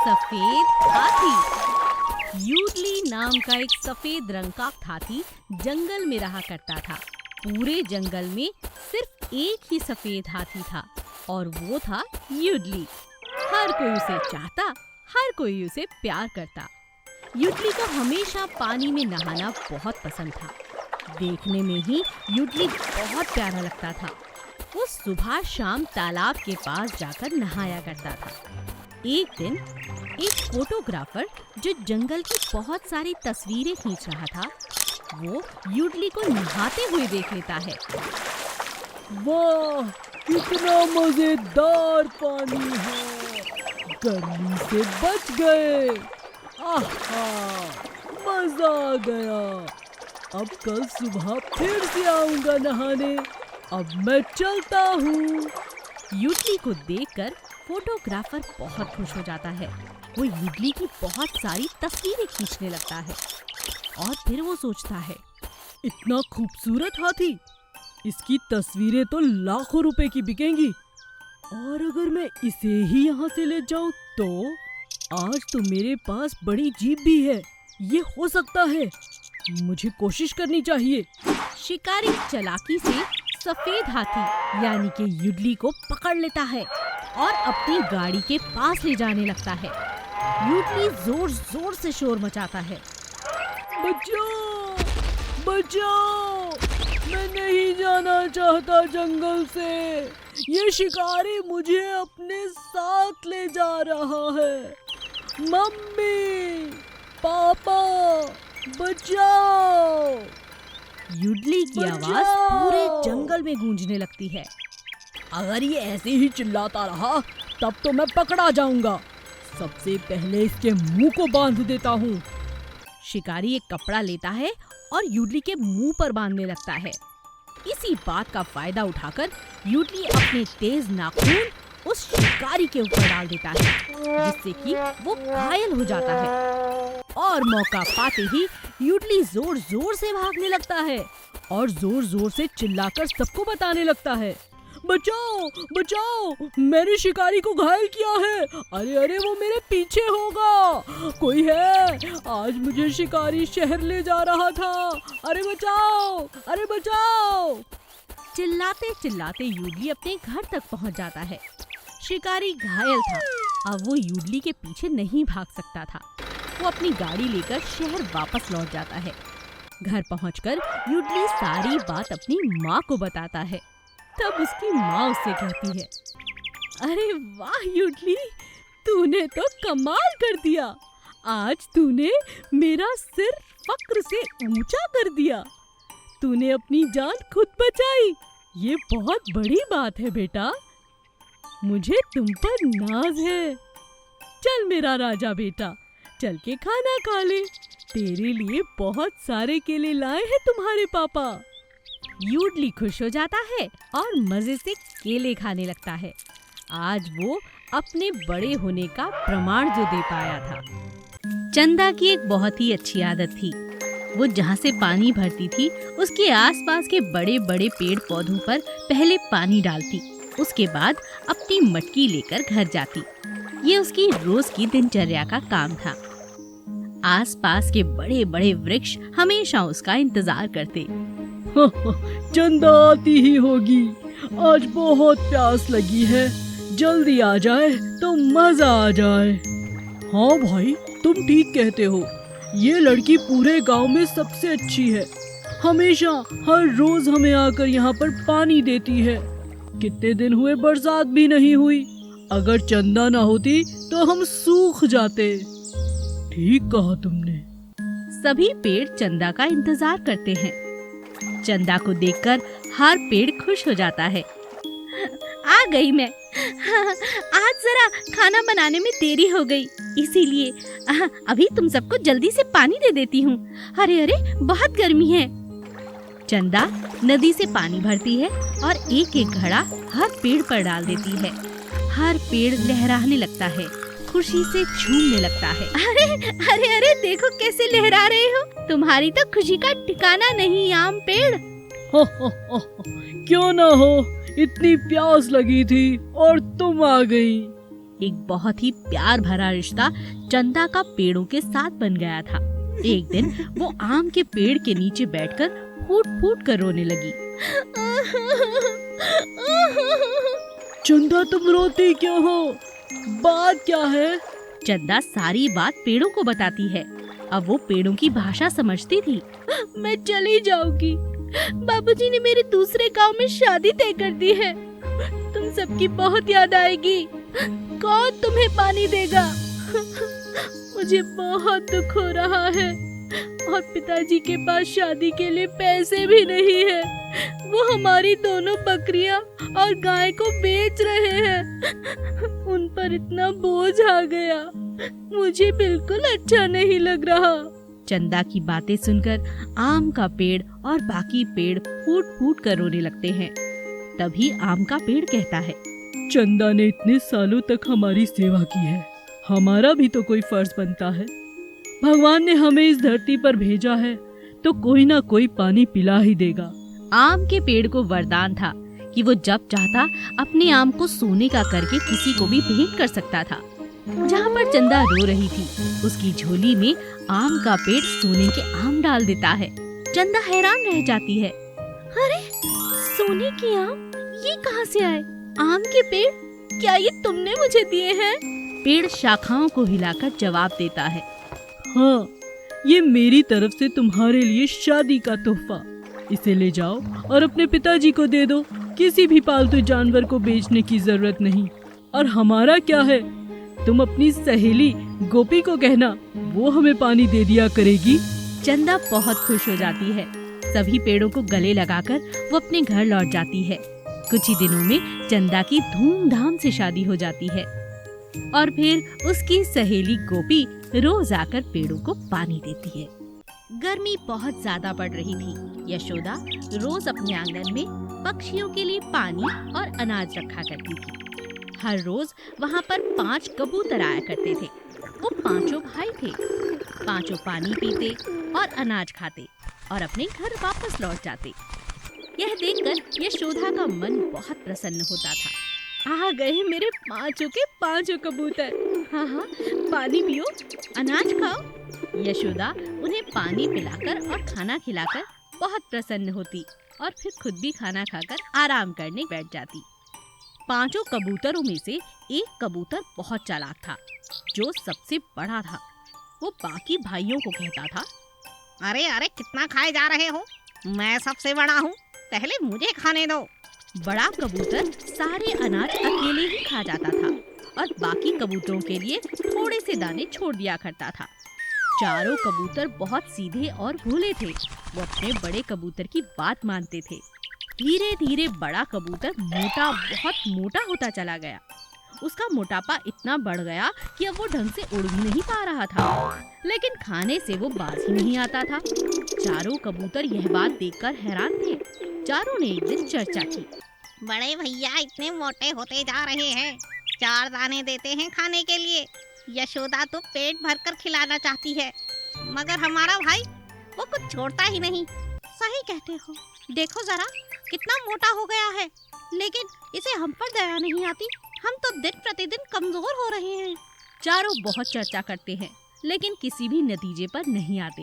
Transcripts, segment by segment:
सफेद हाथी। यूडली नाम का एक सफेद रंग का हाथी जंगल में रहा करता था। पूरे जंगल में सिर्फ एक ही सफेद हाथी था और वो था यूडली। हर कोई उसे चाहता, हर कोई उसे प्यार करता। यूडली को हमेशा पानी में नहाना बहुत पसंद था। देखने में ही यूडली बहुत प्यारा लगता था। वो सुबह शाम तालाब के पास जाकर नहाया करता था। एक दिन एक फोटोग्राफर जो जंगल की बहुत सारी तस्वीरें खींच रहा था, वो यूडली को नहाते हुए देख लेता है। वाह, कितना मजेदार पानी है, गर्मी से बच गए। आहा, मजा आ गया। अब कल सुबह फिर से आऊंगा नहाने। अब मैं चलता हूँ। यूडली को देखकर फोटोग्राफर बहुत खुश हो जाता है। वो यूडली की बहुत सारी तस्वीरें खींचने लगता है और फिर वो सोचता है, इतना खूबसूरत हाथी, इसकी तस्वीरें तो लाखों रुपए की बिकेंगी। और अगर मैं इसे ही यहाँ से ले जाऊँ तो आज तो मेरे पास बड़ी जीप भी है, ये हो सकता है। मुझे कोशिश करनी चाहिए। शिकारी चालाकी से सफेद हाथी यानी कि यूडली को पकड़ लेता है और अपनी गाड़ी के पास ले जाने लगता है। यूडली जोर जोर से शोर मचाता है, बचाओ, बचाओ, मैं नहीं जाना चाहता जंगल से। ये शिकारी मुझे अपने साथ ले जा रहा है। मम्मी, पापा, बचाओ। यूडली की आवाज पूरे जंगल में गूंजने लगती है। अगर ये ऐसे ही चिल्लाता रहा तब तो मैं पकड़ा जाऊंगा। सबसे पहले इसके मुंह को बांध देता हूँ। शिकारी एक कपड़ा लेता है और यूडली के मुंह पर बांधने लगता है। इसी बात का फायदा उठाकर यूडली अपने तेज नाखून उस शिकारी के ऊपर डाल देता है, जिससे कि वो घायल हो जाता है। और मौका पाते ही यूडली जोर जोर से भागने लगता है और जोर जोर से चिल्लाकर सबको बताने लगता है, बचाओ, बचाओ, मैंने शिकारी को घायल किया है। अरे अरे, वो मेरे पीछे होगा, कोई है, आज मुझे शिकारी शहर ले जा रहा था। अरे बचाओ, अरे बचाओ। चिल्लाते चिल्लाते यूडली अपने घर तक पहुंच जाता है। शिकारी घायल था, अब वो यूडली के पीछे नहीं भाग सकता था। वो अपनी गाड़ी लेकर शहर वापस लौट जाता है। घर पहुंचकर यूडली सारी बात अपनी माँ को बताता है। तब उसकी माँ उससे कहती है, अरे वाह यूडली, तूने तो कमाल कर दिया। आज तूने मेरा सिर फक्र से ऊंचा कर दिया। तूने अपनी जान खुद बचाई। ये बहुत बड़ी बात है बेटा। मुझे तुम पर नाज है। चल मेरा राजा बेटा, चल के खाना खा ले। तेरे लिए बहुत सारे केले लाए हैं तुम्हारे पापा। यूडली खुश हो जाता है और मजे से केले खाने लगता है। आज वो अपने बड़े होने का प्रमाण जो दे पाया था। चंदा की एक बहुत ही अच्छी आदत थी। वो जहाँ से पानी भरती थी उसके आसपास के बड़े बड़े पेड़ पौधों पर पहले पानी डालती, उसके बाद अपनी मटकी लेकर घर जाती। ये उसकी रोज की दिनचर्या का काम था। आसपास के बड़े बड़े वृक्ष हमेशा उसका इंतजार करते। चंदा आती ही होगी, आज बहुत प्यास लगी है, जल्दी आ जाए तो मजा आ जाए। हाँ भाई, तुम ठीक कहते हो, ये लड़की पूरे गांव में सबसे अच्छी है। हमेशा हर रोज हमें आकर यहाँ पर पानी देती है। कितने दिन हुए बरसात भी नहीं हुई। अगर चंदा ना होती तो हम सूख जाते। ठीक कहा तुमने। सभी पेड़ चंदा का इंतजार करते हैं। चंदा को देखकर हर पेड़ खुश हो जाता है। आ गई मैं। आज जरा खाना बनाने में देरी हो गई, इसीलिए अभी तुम सबको जल्दी से पानी दे देती हूँ। अरे अरे, बहुत गर्मी है। चंदा नदी से पानी भरती है और एक एक घड़ा हर पेड़ पर डाल देती है। हर पेड़ लहराने लगता है, खुशी से झूमने लगता है। अरे अरे अरे, देखो कैसे लहरा रहे हो। तुम्हारी तो खुशी का ठिकाना नहीं आम पेड़। क्यों ना हो, इतनी प्यास लगी थी और तुम आ गई। एक बहुत ही प्यार भरा रिश्ता चंदा का पेड़ों के साथ बन गया था। एक दिन वो आम के पेड़ के नीचे बैठकर फूट फूट कर रोने लगी। चंदा, तुम रोती क्यों हो? बात क्या है? चंदा सारी बात पेड़ों को बताती है। अब वो पेड़ों की भाषा समझती थी। मैं चली जाऊंगी। बाबूजी ने मेरे दूसरे गांव में शादी तय कर दी है। तुम सबकी बहुत याद आएगी। कौन तुम्हें पानी देगा? मुझे बहुत दुख हो रहा है और पिताजी के पास शादी के लिए पैसे भी नहीं है। वो हमारी दोनों बकरियां और गाय को बेच रहे हैं। उन पर इतना बोझ आ गया, मुझे बिल्कुल अच्छा नहीं लग रहा। चंदा की बातें सुनकर आम का पेड़ और बाकी पेड़ फूट फूट कर रोने लगते हैं। तभी आम का पेड़ कहता है, चंदा ने इतने सालों तक हमारी सेवा की है, हमारा भी तो कोई फर्ज बनता है। भगवान ने हमें इस धरती पर भेजा है तो कोई ना कोई पानी पिला ही देगा। आम के पेड़ को वरदान था कि वो जब चाहता अपने आम को सोने का करके किसी को भी भेंट कर सकता था। जहाँ पर चंदा रो रही थी, उसकी झोली में आम का पेड़ सोने के आम डाल देता है। चंदा हैरान रह जाती है। अरे, सोने के आम ये कहाँ से आए? आम के पेड़, क्या ये तुमने मुझे दिए हैं? पेड़ शाखाओं को हिलाकर जवाब देता है, हाँ, ये मेरी तरफ से तुम्हारे लिए शादी का तोहफा। इसे ले जाओ और अपने पिताजी को दे दो। किसी भी पालतू जानवर को बेचने की जरूरत नहीं। और हमारा क्या है, तुम अपनी सहेली गोपी को कहना, वो हमें पानी दे दिया करेगी। चंदा बहुत खुश हो जाती है। सभी पेड़ों को गले लगाकर वो अपने घर लौट जाती है। कुछ ही दिनों में चंदा की धूमधाम से शादी हो जाती है और फिर उसकी सहेली गोपी रोज आकर पेड़ों को पानी देती है। गर्मी बहुत ज्यादा पड़ रही थी। यशोदा रोज अपने आंगन में पक्षियों के लिए पानी और अनाज रखा करती थी। हर रोज वहाँ पर 5 कबूतर आया करते थे। वो पांचों भाई थे। पांचों पानी पीते और अनाज खाते और अपने घर वापस लौट जाते। यह देखकर यशोदा का मन बहुत प्रसन्न होता था। आ गए मेरे पांचों के पांचों कबूतर। हाँ हाँ, पानी पियो, अनाज खाओ। यशोदा उन्हें पानी पिलाकर और खाना खिलाकर बहुत प्रसन्न होती और फिर खुद भी खाना खाकर आराम करने बैठ जाती। पांचों कबूतरों में से एक कबूतर बहुत चालाक था, जो सबसे बड़ा था। वो बाकी भाइयों को कहता था, अरे अरे, कितना खाए जा रहे हो? मैं सबसे बड़ा हूँ, पहले मुझे खाने दो। बड़ा कबूतर सारे अनाज अकेले ही खा जाता था और बाकी कबूतरों के लिए थोड़े से दाने छोड़ दिया करता था। चारों कबूतर बहुत सीधे और भोले थे। वो अपने बड़े कबूतर की बात मानते थे। धीरे धीरे बड़ा कबूतर बहुत मोटा होता चला गया। उसका मोटापा इतना बढ़ गया कि अब वो ढंग से उड़ भी नहीं पा रहा था, लेकिन खाने से वो बाज ही नहीं आता था। चारों कबूतर यह बात देखकर हैरान थे। चारों ने एक दिन चर्चा की, बड़े भैया इतने मोटे होते जा रहे हैं, 4 दाने देते हैं खाने के लिए। यशोदा तो पेट भरकर खिलाना चाहती है, मगर हमारा भाई वो कुछ छोड़ता ही नहीं। सही कहते हो, देखो जरा कितना मोटा हो गया है, लेकिन इसे हम पर दया नहीं आती। हम तो दिन प्रतिदिन कमजोर हो रहे हैं। चारों बहुत चर्चा करते हैं, लेकिन किसी भी नतीजे पर नहीं आते।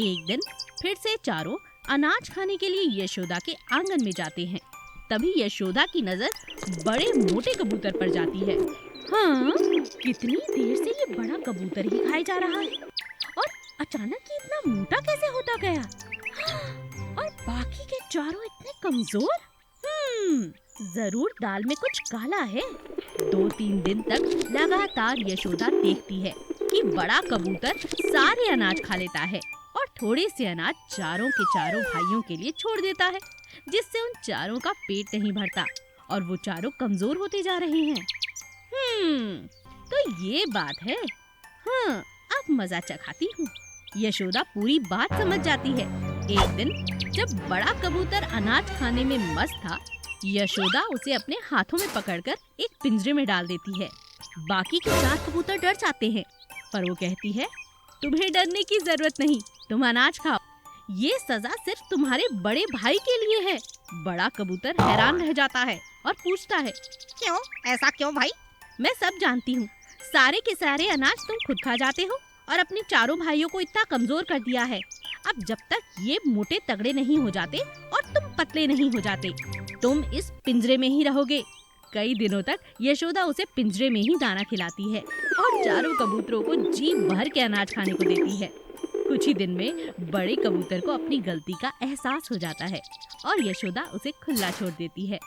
एक दिन फिर से चारों अनाज खाने के लिए यशोदा के आंगन में जाते हैं। तभी यशोदा की नजर बड़े मोटे कबूतर पर जाती है। हाँ, कितनी देर से ये बड़ा कबूतर ही खाया जा रहा है और अचानक ये इतना मोटा कैसे होता गया? और बाकी के चारों इतने कमजोर? जरूर दाल में कुछ काला है। 2-3 दिन तक लगातार यशोदा देखती है कि बड़ा कबूतर सारे अनाज खा लेता है और थोड़े से अनाज चारों के चारों भाइयों के लिए छोड़ देता है, जिससे उन चारों का पेट नहीं भरता और वो चारों कमजोर होते जा रहे हैं। तो ये बात है। हाँ, अब मजा चखाती हूँ। यशोदा पूरी बात समझ जाती है। एक दिन जब बड़ा कबूतर अनाज खाने में मस्त था, यशोदा उसे अपने हाथों में पकड़कर एक पिंजरे में डाल देती है। बाकी के 4 कबूतर डर जाते हैं, पर वो कहती है, तुम्हें डरने की जरूरत नहीं, तुम अनाज खाओ। ये सजा सिर्फ तुम्हारे बड़े भाई के लिए है। बड़ा कबूतर हैरान रह जाता है और पूछता है, क्यों? ऐसा क्यों भाई? मैं सब जानती हूँ। सारे के सारे अनाज तुम खुद खा जाते हो और अपने चारों भाइयों को इतना कमजोर कर दिया है। अब जब तक ये मोटे तगड़े नहीं हो जाते और तुम पतले नहीं हो जाते, तुम इस पिंजरे में ही रहोगे। कई दिनों तक यशोदा उसे पिंजरे में ही दाना खिलाती है और चारों कबूतरों को जी भर के अनाज खाने को देती है। कुछ ही दिन में बड़े कबूतर को अपनी गलती का एहसास हो जाता है और यशोदा उसे खुला छोड़ देती है।